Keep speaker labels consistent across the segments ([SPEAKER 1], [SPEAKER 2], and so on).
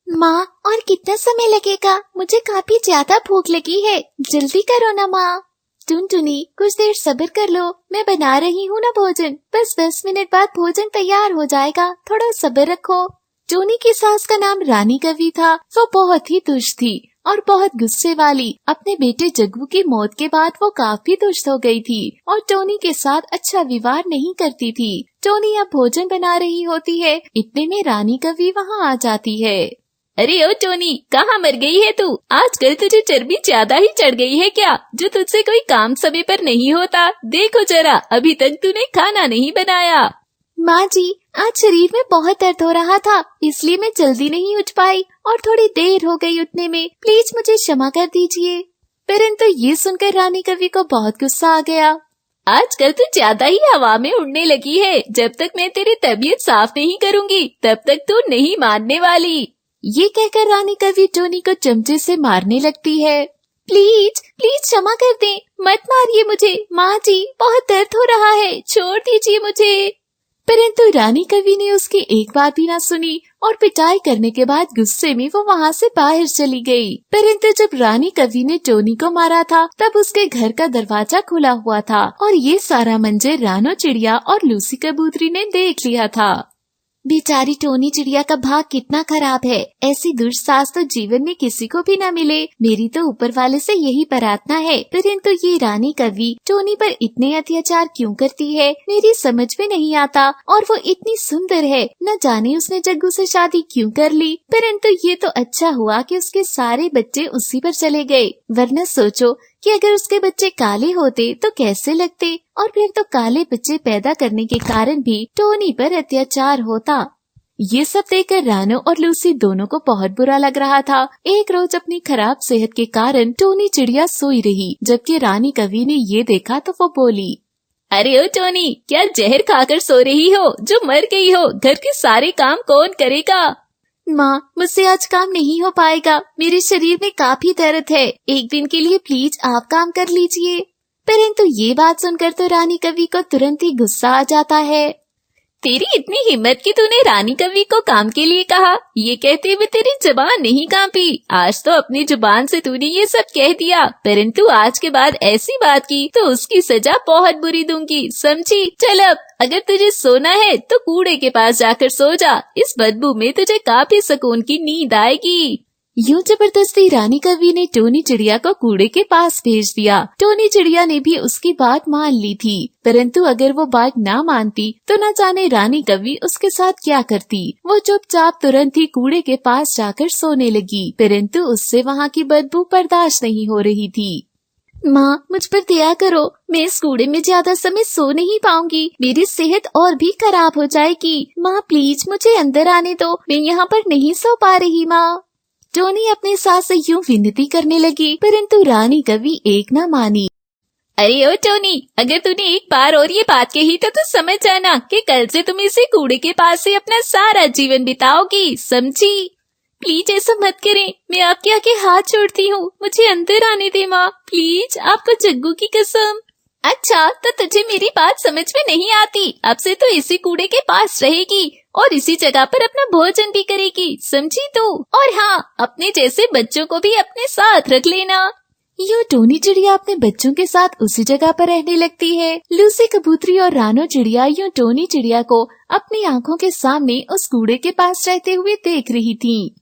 [SPEAKER 1] माँ, और कितना समय लगेगा? मुझे काफी ज्यादा भूख लगी है, जल्दी करो ना माँ। टुनटुनी, कुछ देर सब्र कर लो, मैं बना रही हूँ ना भोजन। बस 10 मिनट बाद भोजन तैयार हो जाएगा, थोड़ा सब्र रखो। टोनी की सास का नाम रानी कवि था। वो बहुत ही दुष्ट थी और बहुत गुस्से वाली। अपने बेटे जग्गू की मौत के बाद वो काफी दुष्ट हो गई थी और टोनी के साथ अच्छा व्यवहार नहीं करती थी। टोनी अब भोजन बना रही होती है, इतने में रानी कवि वहाँ आ जाती है।
[SPEAKER 2] अरे ओ टोनी, कहाँ मर गई है तू? आजकल तुझे चर्बी ज्यादा ही चढ़ गई है क्या, जो तुझसे कोई काम समय पर नहीं होता? देखो जरा, अभी तक तूने खाना नहीं बनाया।
[SPEAKER 1] माँ जी, आज शरीर में बहुत दर्द हो रहा था, इसलिए मैं जल्दी नहीं उठ पाई और थोड़ी देर हो गई उठने में। प्लीज मुझे क्षमा कर दीजिए। परंतु ये सुनकर रानी कवि को बहुत गुस्सा आ गया।
[SPEAKER 2] आजकल तू ज्यादा ही हवा में उड़ने लगी है। जब तक मैं तेरी तबीयत साफ नहीं करूंगी तब तक तू नहीं मानने वाली।
[SPEAKER 1] ये कहकर रानी कवि टोनी को चमचे से मारने लगती है। प्लीज प्लीज क्षमा कर दें, मत मारिए मुझे। माँ जी, बहुत दर्द हो रहा है, छोड़ दीजिए मुझे। परंतु रानी कवि ने उसकी एक बात भी ना सुनी और पिटाई करने के बाद गुस्से में वो वहाँ से बाहर चली गई। परंतु जब रानी कवि ने टोनी को मारा था तब उसके घर का दरवाजा खुला हुआ था और ये सारा मंजर रानो चिड़िया और लूसी कबूतरी ने देख लिया था। बेचारी टोनी चिड़िया का भाग कितना खराब है। ऐसी दुष्ट सास तो जीवन में किसी को भी न मिले। मेरी तो ऊपर वाले से यही प्रार्थना है। परंतु ये रानी कवि टोनी पर इतने अत्याचार क्यों करती है, मेरी समझ में नहीं आता। और वो इतनी सुंदर है, न जाने उसने जग्गू से शादी क्यों कर ली। परंतु ये तो अच्छा हुआ कि उसके सारे बच्चे उसी पर चले गए, वरना सोचो कि अगर उसके बच्चे काले होते तो कैसे लगते, और फिर तो काले बच्चे पैदा करने के कारण भी टोनी पर अत्याचार होता। ये सब देखकर रानो और लूसी दोनों को बहुत बुरा लग रहा था। एक रोज अपनी खराब सेहत के कारण टोनी चिड़िया सोई रही, जबकि रानी कवि ने ये देखा तो वो बोली,
[SPEAKER 2] अरे ओ टोनी, क्या जहर खाकर सो रही हो? जो मर गई हो, घर के सारे काम कौन करेगा?
[SPEAKER 1] माँ, मुझसे आज काम नहीं हो पाएगा, मेरे शरीर में काफी दर्द है। एक दिन के लिए प्लीज आप काम कर लीजिए। परंतु ये बात सुनकर तो रानी कवि को तुरंत ही गुस्सा आ जाता है।
[SPEAKER 2] तेरी इतनी हिम्मत कि तूने रानी कवि को काम के लिए कहा। ये कहते हुए तेरी जुबान नहीं कांपी। आज तो अपनी जुबान से तूने ये सब कह दिया, परंतु आज के बाद ऐसी बात की तो उसकी सजा बहुत बुरी दूंगी, समझी? चल अब, अगर तुझे सोना है तो कूड़े के पास जाकर सो जा। इस बदबू में तुझे काफी सुकून की नींद आएगी।
[SPEAKER 1] यूं जबरदस्ती रानी कवि ने टोनी चिड़िया को कूड़े के पास भेज दिया। टोनी चिड़िया ने भी उसकी बात मान ली थी, परंतु अगर वो बात ना मानती तो न जाने रानी कवि उसके साथ क्या करती। वो चुपचाप तुरंत ही कूड़े के पास जाकर सोने लगी, परंतु उससे वहाँ की बदबू बर्दाश्त नहीं हो रही थी। माँ, मुझ पर दया करो, मैं इस कूड़े में ज्यादा समय सो नहीं पाऊंगी, मेरी सेहत और भी खराब हो जाएगी। माँ प्लीज मुझे अंदर आने दो, मैं यहाँ पर नहीं सो पा रही। माँ, टोनी अपनी सास से यूं विनती करने लगी, परंतु रानी कवि एक न मानी।
[SPEAKER 2] अरे ओ टोनी, अगर तूने एक बार और ये बात कही तो तू समझ जाना कि कल से तुम इसी कूड़े के पास से अपना सारा जीवन बिताओगी, समझी?
[SPEAKER 1] प्लीज ऐसा मत करें, मैं आपके आगे हाथ जोड़ती हूँ, मुझे अंदर आने दे माँ, प्लीज, आपको जग्गू की कसम।
[SPEAKER 2] अच्छा, तो तुझे मेरी बात समझ में नहीं आती। अब से तो इसी कूड़े के पास रहेगी और इसी जगह पर अपना भोजन भी करेगी, समझी तू? और हाँ, अपने जैसे बच्चों को भी अपने साथ रख लेना।
[SPEAKER 1] यूं टोनी चिड़िया अपने बच्चों के साथ उसी जगह पर रहने लगती है। लूसी कबूतरी और रानो चिड़िया यूं टोनी चिड़िया को अपनी आंखों के सामने उस कूड़े के पास रहते हुए देख रही थी।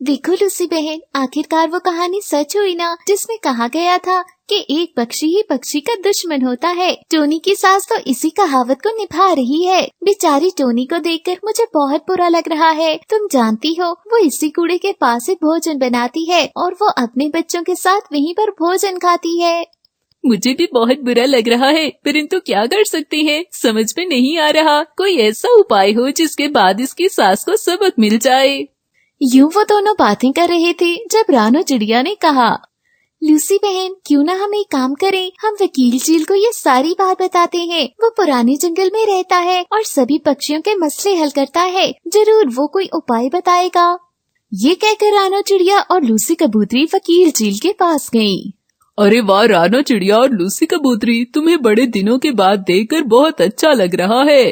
[SPEAKER 1] देखो लूसी बहन, आखिरकार वो कहानी सच हुई ना, जिसमें कहा गया था कि एक पक्षी ही पक्षी का दुश्मन होता है। टोनी की सास तो इसी कहावत को निभा रही है। बेचारी टोनी को देखकर मुझे बहुत बुरा लग रहा है। तुम जानती हो, वो इसी कूड़े के पास ही भोजन बनाती है और वो अपने बच्चों के साथ वहीं पर भोजन खाती है।
[SPEAKER 2] मुझे भी बहुत बुरा लग रहा है, परंतु क्या कर सकते हैं, समझ में नहीं आ रहा। कोई ऐसा उपाय हो जिसके बाद इसकी सास को सबक मिल जाए।
[SPEAKER 1] यूं वो दोनों बातें कर रहे थे जब रानो चिड़िया ने कहा, लूसी बहन, क्यों ना हम एक काम करें, हम वकील चील को ये सारी बात बताते हैं। वो पुराने जंगल में रहता है और सभी पक्षियों के मसले हल करता है, जरूर वो कोई उपाय बताएगा। ये कहकर रानो चिड़िया और लूसी कबूतरी वकील चील के पास गयी।
[SPEAKER 2] अरे वाह रानो चिड़िया और लूसी कबूतरी, तुम्हें बड़े दिनों के बाद देखकर बहुत अच्छा लग रहा है।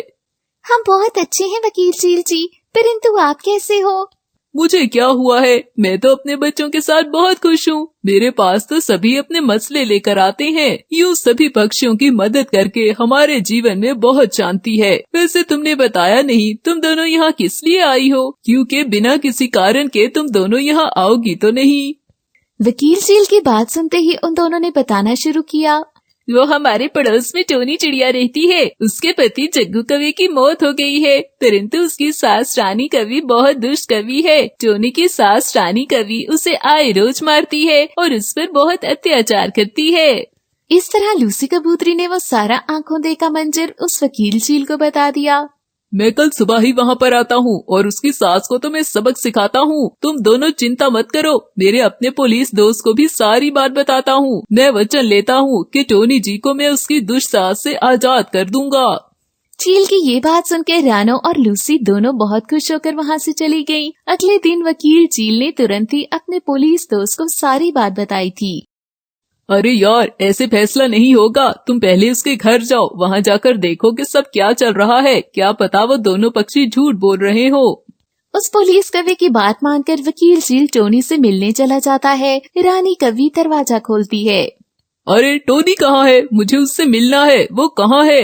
[SPEAKER 1] हम बहुत अच्छे हैं वकील चील जी, परंतु आप कैसे हो?
[SPEAKER 3] मुझे क्या हुआ है? मैं तो अपने बच्चों के साथ बहुत खुश हूँ। मेरे पास तो सभी अपने मसले लेकर आते हैं। यूँ सभी पक्षियों की मदद करके हमारे जीवन में बहुत शांति है। वैसे तुमने बताया नहीं तुम दोनों यहाँ किस लिए आई हो? क्योंकि बिना किसी कारण के तुम दोनों यहाँ आओगी तो नहीं।
[SPEAKER 1] वकील चील की बात सुनते ही उन दोनों ने बताना शुरू किया।
[SPEAKER 2] वो हमारे पड़ोस में टोनी चिड़िया रहती है। उसके पति जग्गू कवि की मौत हो गई है, परंतु उसकी सास रानी कवि बहुत दुष्ट कवि है। टोनी की सास रानी कवि उसे आए रोज मारती है और उस पर बहुत अत्याचार करती है।
[SPEAKER 1] इस तरह लूसी कबूतरी ने वो सारा आंखों देखा मंजर उस वकील चील को बता दिया।
[SPEAKER 3] मैं कल सुबह ही वहाँ पर आता हूँ और उसकी सास को तो मैं सबक सिखाता हूँ। तुम दोनों चिंता मत करो। मेरे अपने पुलिस दोस्त को भी सारी बात बताता हूँ। मैं वचन लेता हूँ कि टोनी जी को मैं उसकी दुष्ट सास से आजाद कर दूंगा।
[SPEAKER 1] चील की ये बात सुनकर रानो और लूसी दोनों बहुत खुश होकर वहाँ से चली गयी। अगले दिन वकील चील ने तुरंत ही अपने पुलिस दोस्त को सारी बात बताई थी।
[SPEAKER 3] अरे यार, ऐसे फैसला नहीं होगा। तुम पहले उसके घर जाओ, वहाँ जाकर देखो कि सब क्या चल रहा है। क्या पता वो दोनों पक्षी झूठ बोल रहे हो।
[SPEAKER 1] उस पुलिस कवि की बात मानकर वकील चील टोनी से मिलने चला जाता है। रानी कवि दरवाजा खोलती है।
[SPEAKER 3] अरे टोनी कहाँ है? मुझे उससे मिलना है। वो कहाँ है?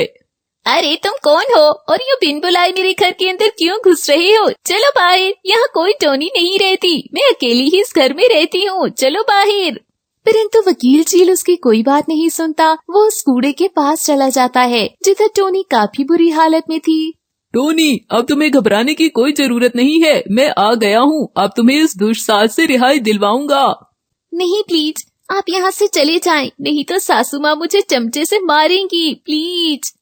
[SPEAKER 2] अरे तुम कौन हो और यूँ बिन बुलाए मेरे घर के अंदर क्यों घुस रहे हो? चलो बाहर, यहाँ कोई टोनी नहीं रहती। मैं अकेली ही इस घर में रहती हूँ। चलो बाहर।
[SPEAKER 1] परंतु वकील चील उसकी कोई बात नहीं सुनता। वो उस कूड़े के पास चला जाता है जिधर टोनी काफी बुरी हालत में थी।
[SPEAKER 3] टोनी, अब तुम्हें घबराने की कोई जरूरत नहीं है। मैं आ गया हूँ। अब तुम्हें इस दुष्ट सास से रिहाई दिलवाऊंगा।
[SPEAKER 1] नहीं प्लीज, आप यहाँ से चले जाएं, नहीं तो सासू माँ मुझे चमचे से मारेंगी। प्लीज।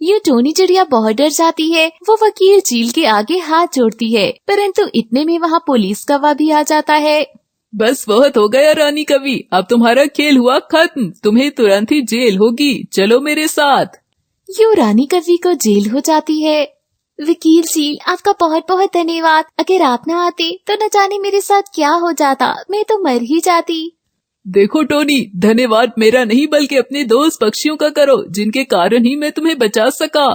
[SPEAKER 1] ये टोनी चिड़िया बहुत डर जाती है। वो वकील चील के आगे हाथ जोड़ती है, परंतु इतने में वहाँ पुलिस कौवा भी आ जाता है।
[SPEAKER 3] बस बहुत हो गया रानी कवि, अब तुम्हारा खेल हुआ खत्म। तुम्हें तुरंत ही जेल होगी। चलो मेरे साथ।
[SPEAKER 1] यूँ रानी कवि को जेल हो जाती है। वकील चील, आपका बहुत बहुत धन्यवाद। अगर आप न आते तो न जाने मेरे साथ क्या हो जाता। मैं तो मर ही जाती।
[SPEAKER 3] देखो टोनी, धन्यवाद मेरा नहीं बल्कि अपने दोस्त पक्षियों का करो, जिनके कारण ही मैं तुम्हें बचा सका।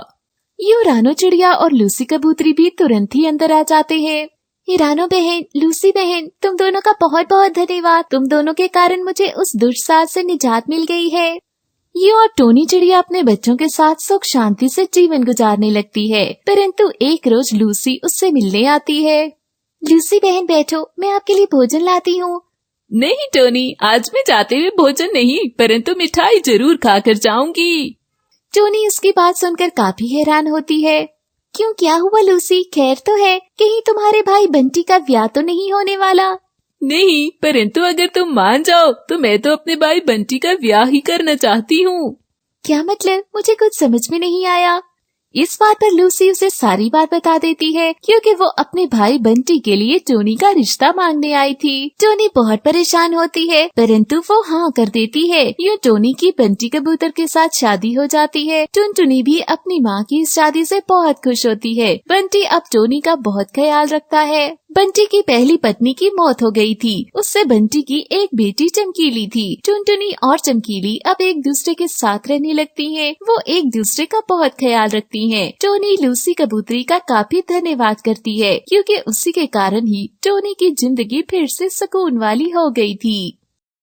[SPEAKER 1] यूँ रानो चिड़िया और लूसी कबूतरी भी तुरंत ही अंदर आ जाते हैं। रानो बहन, लूसी बहन, तुम दोनों का बहुत बहुत धन्यवाद। तुम दोनों के कारण मुझे उस दुष्ट सास से निजात मिल गई है। यूँ और टोनी चिड़िया अपने बच्चों के साथ सुख शांति से जीवन गुजारने लगती है। परंतु एक रोज लूसी उससे मिलने आती है। लूसी बहन बैठो, मैं आपके लिए भोजन लाती हूँ।
[SPEAKER 2] नहीं टोनी, आज मैं जाते हुए भोजन नहीं, परंतु मिठाई जरूर खाकर जाऊंगी।
[SPEAKER 1] टोनी उसकी बात सुनकर काफी हैरान होती है। क्यों, क्या हुआ लूसी? खैर तो है? कहीं तुम्हारे भाई बंटी का ब्याह तो नहीं होने वाला?
[SPEAKER 2] नहीं, परंतु अगर तुम मान जाओ तो मैं तो अपने भाई बंटी का ब्याह ही करना चाहती हूँ।
[SPEAKER 1] क्या मतलब? मुझे कुछ समझ में नहीं आया। इस बात पर लूसी उसे सारी बात बता देती है, क्योंकि वो अपने भाई बंटी के लिए टोनी का रिश्ता मांगने आई थी। टोनी बहुत परेशान होती है, परंतु वो हाँ कर देती है। यूँ टोनी की बंटी कबूतर के साथ शादी हो जाती है। टुनटुनी भी अपनी माँ की इस शादी से बहुत खुश होती है। बंटी अब टोनी का बहुत ख्याल रखता है। बंटी की पहली पत्नी की मौत हो गई थी। उससे बंटी की एक बेटी चमकीली थी। टुनटुनी और चमकीली अब एक दूसरे के साथ रहने लगती हैं। वो एक दूसरे का बहुत ख्याल रखती हैं। टोनी लूसी कबूतरी का काफी धन्यवाद करती है, क्योंकि उसी के कारण ही टोनी की जिंदगी फिर से सुकून वाली हो गई थी।